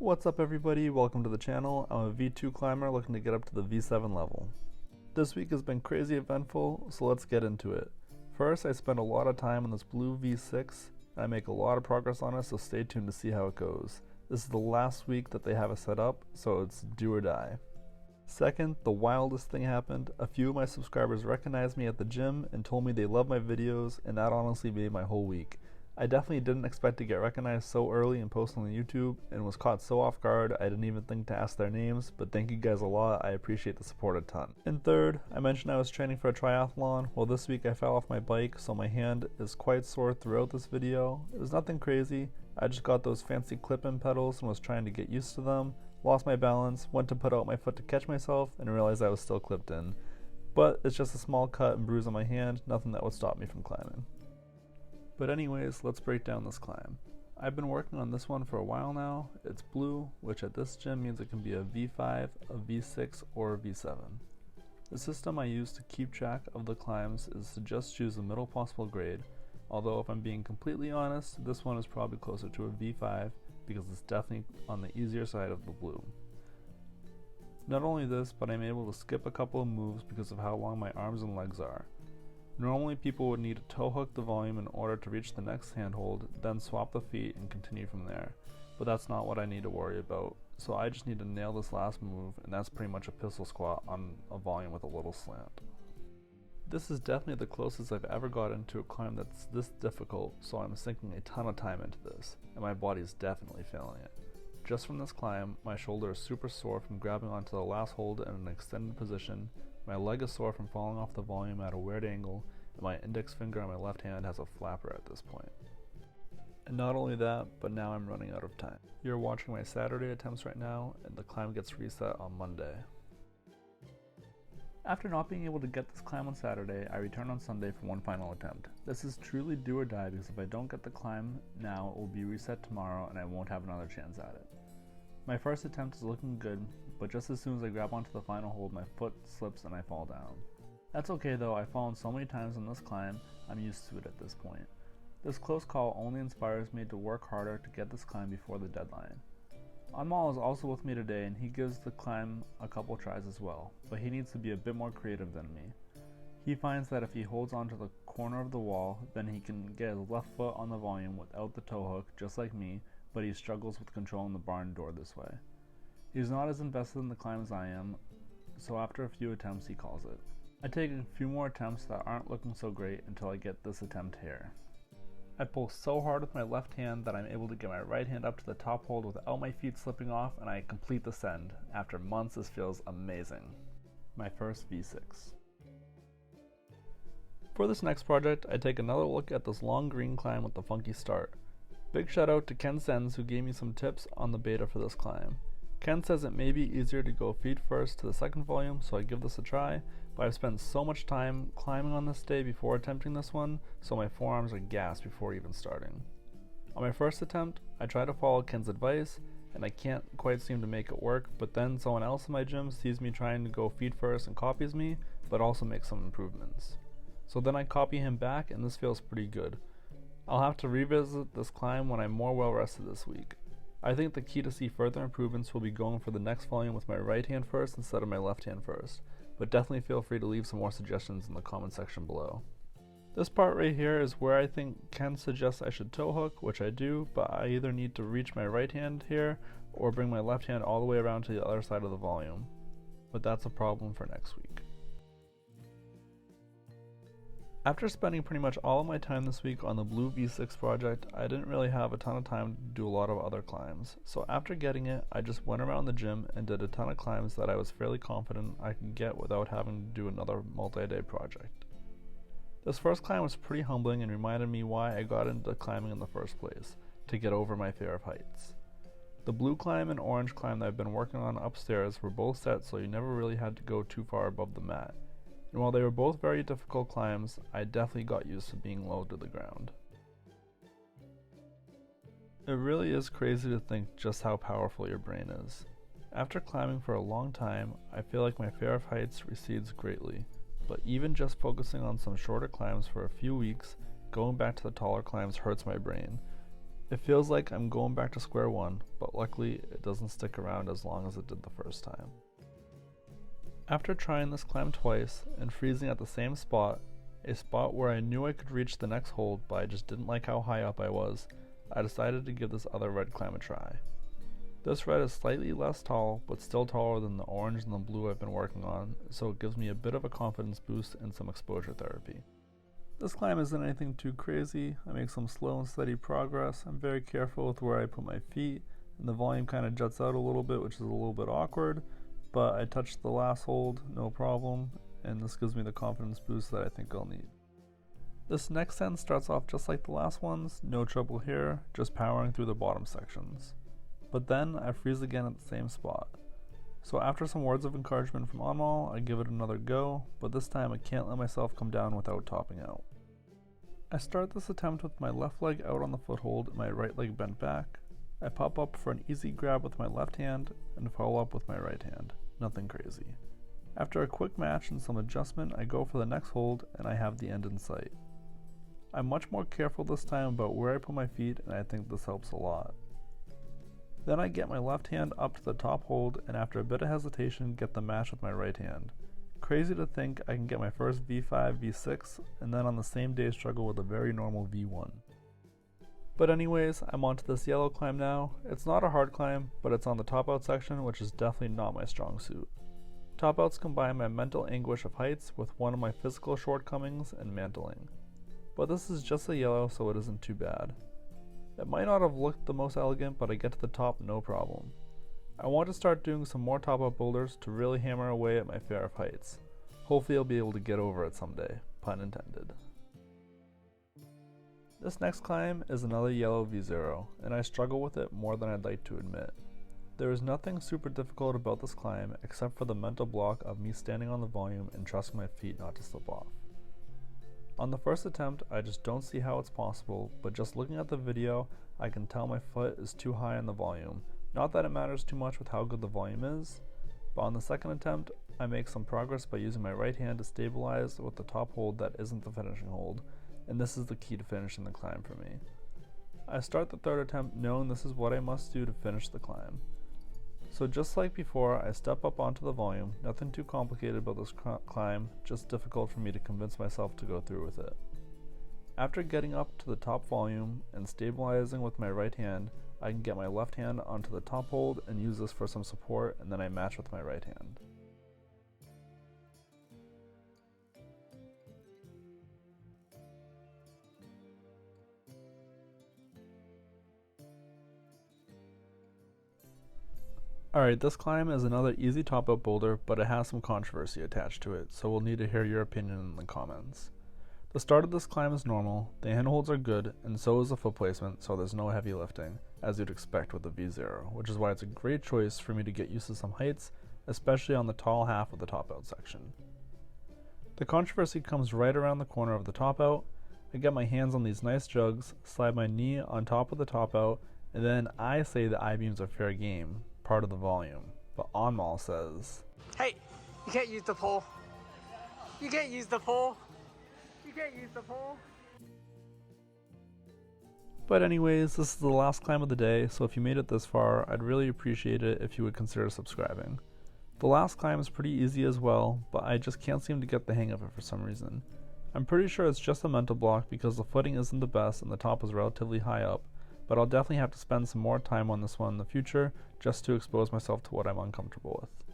What's up everybody, welcome to the channel. I'm a V2 climber looking to get up to the V7 level. This week has been crazy eventful, so let's get into it. First, I spent a lot of time on this blue V6, and I make a lot of progress on it, so stay tuned to see how it goes. This is the last week that they have it set up, so it's do or die. Second, the wildest thing happened. A few of my subscribers recognized me at the gym and told me they love my videos, and that honestly made my whole week. I definitely didn't expect to get recognized so early and post on YouTube, and was caught so off guard I didn't even think to ask their names, but thank you guys a lot, I appreciate the support a ton. And third, I mentioned I was training for a triathlon. Well, this week I fell off my bike, so my hand is quite sore throughout this video. It was nothing crazy, I just got those fancy clip-in pedals and was trying to get used to them, lost my balance, went to put out my foot to catch myself, and realized I was still clipped in. But it's just a small cut and bruise on my hand, nothing that would stop me from climbing. But anyways, let's break down this climb. I've been working on this one for a while now. It's blue, which at this gym means it can be a V5, a V6, or a V7. The system I use to keep track of the climbs is to just choose the middle possible grade, although if I'm being completely honest, this one is probably closer to a V5 because it's definitely on the easier side of the blue. Not only this, but I'm able to skip a couple of moves because of how long my arms and legs are. Normally people would need to toe hook the volume in order to reach the next handhold, then swap the feet and continue from there, but that's not what I need to worry about, so I just need to nail this last move, and that's pretty much a pistol squat on a volume with a little slant. This is definitely the closest I've ever gotten to a climb that's this difficult, so I'm sinking a ton of time into this, and my body is definitely failing it. Just from this climb, my shoulder is super sore from grabbing onto the last hold in an extended position, my leg is sore from falling off the volume at a weird angle, and my index finger on my left hand has a flapper at this point. And not only that, but now I'm running out of time. You're watching my Saturday attempts right now, and the climb gets reset on Monday. After not being able to get this climb on Saturday, I return on Sunday for one final attempt. This is truly do or die because if I don't get the climb now, it will be reset tomorrow and I won't have another chance at it. My first attempt is looking good, but just as soon as I grab onto the final hold, my foot slips and I fall down. That's okay though, I've fallen so many times on this climb, I'm used to it at this point. This close call only inspires me to work harder to get this climb before the deadline. Anmal is also with me today and he gives the climb a couple tries as well, but he needs to be a bit more creative than me. He finds that if he holds onto the corner of the wall, then he can get his left foot on the volume without the toe hook, just like me, but he struggles with controlling the barn door this way. He's not as invested in the climb as I am, so after a few attempts he calls it. I take a few more attempts that aren't looking so great until I get this attempt here. I pull so hard with my left hand that I'm able to get my right hand up to the top hold without my feet slipping off, and I complete the send. After months, this feels amazing. My first V6. For this next project, I take another look at this long green climb with the funky start. Big shout out to Ken Sens who gave me some tips on the beta for this climb. Ken says it may be easier to go feet first to the second volume, so I give this a try, but I've spent so much time climbing on this day before attempting this one, so my forearms are gassed before even starting. On my first attempt, I try to follow Ken's advice, and I can't quite seem to make it work, but then someone else in my gym sees me trying to go feet first and copies me, but also makes some improvements. So then I copy him back, and this feels pretty good. I'll have to revisit this climb when I'm more well rested this week. I think the key to see further improvements will be going for the next volume with my right hand first instead of my left hand first, but definitely feel free to leave some more suggestions in the comment section below. This part right here is where I think Ken suggests I should toe hook, which I do, but I either need to reach my right hand here or bring my left hand all the way around to the other side of the volume, but that's a problem for next week. After spending pretty much all of my time this week on the blue V6 project, I didn't really have a ton of time to do a lot of other climbs, so after getting it, I just went around the gym and did a ton of climbs that I was fairly confident I could get without having to do another multi-day project. This first climb was pretty humbling and reminded me why I got into climbing in the first place, to get over my fear of heights. The blue climb and orange climb that I've been working on upstairs were both set so you never really had to go too far above the mat. And while they were both very difficult climbs, I definitely got used to being low to the ground. It really is crazy to think just how powerful your brain is. After climbing for a long time, I feel like my fear of heights recedes greatly, but even just focusing on some shorter climbs for a few weeks, going back to the taller climbs hurts my brain. It feels like I'm going back to square one, but luckily it doesn't stick around as long as it did the first time. After trying this climb twice and freezing at the same spot, a spot where I knew I could reach the next hold but I just didn't like how high up I was, I decided to give this other red climb a try. This red is slightly less tall, but still taller than the orange and the blue I've been working on, so it gives me a bit of a confidence boost and some exposure therapy. This climb isn't anything too crazy. I make some slow and steady progress. I'm very careful with where I put my feet, and the volume kind of juts out a little bit, which is a little bit awkward, but I touched the last hold, no problem, and this gives me the confidence boost that I think I'll need. This next end starts off just like the last ones, no trouble here, just powering through the bottom sections. But then I freeze again at the same spot. So after some words of encouragement from Anmal, I give it another go, but this time I can't let myself come down without topping out. I start this attempt with my left leg out on the foothold and my right leg bent back. I pop up for an easy grab with my left hand and follow up with my right hand. Nothing crazy. After a quick match and some adjustment, I go for the next hold and I have the end in sight. I'm much more careful this time about where I put my feet, and I think this helps a lot. Then I get my left hand up to the top hold, and after a bit of hesitation, get the match with my right hand. Crazy to think I can get my first V5, V6, and then on the same day struggle with a very normal V1. But anyways, I'm onto this yellow climb now. It's not a hard climb, but it's on the top out section, which is definitely not my strong suit. Top outs combine my mental anguish of heights with one of my physical shortcomings and mantling. But this is just a yellow, so it isn't too bad. It might not have looked the most elegant, but I get to the top no problem. I want to start doing some more top out boulders to really hammer away at my fear of heights. Hopefully I'll be able to get over it someday, pun intended. This next climb is another yellow V0, and I struggle with it more than I'd like to admit. There is nothing super difficult about this climb except for the mental block of me standing on the volume and trusting my feet not to slip off. On the first attempt, I just don't see how it's possible, but just looking at the video, I can tell my foot is too high on the volume. Not that it matters too much with how good the volume is, but on the second attempt, I make some progress by using my right hand to stabilize with the top hold that isn't the finishing hold, and this is the key to finishing the climb for me. I start the third attempt knowing this is what I must do to finish the climb. So just like before, I step up onto the volume, nothing too complicated about this climb, just difficult for me to convince myself to go through with it. After getting up to the top volume and stabilizing with my right hand, I can get my left hand onto the top hold and use this for some support, and then I match with my right hand. Alright, this climb is another easy top out boulder, but it has some controversy attached to it, so we'll need to hear your opinion in the comments. The start of this climb is normal, the handholds are good, and so is the foot placement, so there's no heavy lifting, as you'd expect with the V0, which is why it's a great choice for me to get used to some heights, especially on the tall half of the top out section. The controversy comes right around the corner of the top out. I get my hands on these nice jugs, slide my knee on top of the top out, and then I say the I-beams are fair game, part of the volume, but Anmal says, "Hey, you can't use the pole. You can't use the pole. You can't use the pole." But anyways, this is the last climb of the day, so if you made it this far, I'd really appreciate it if you would consider subscribing. The last climb is pretty easy as well, but I just can't seem to get the hang of it for some reason. I'm pretty sure it's just a mental block because the footing isn't the best and the top is relatively high up, but I'll definitely have to spend some more time on this one in the future just to expose myself to what I'm uncomfortable with.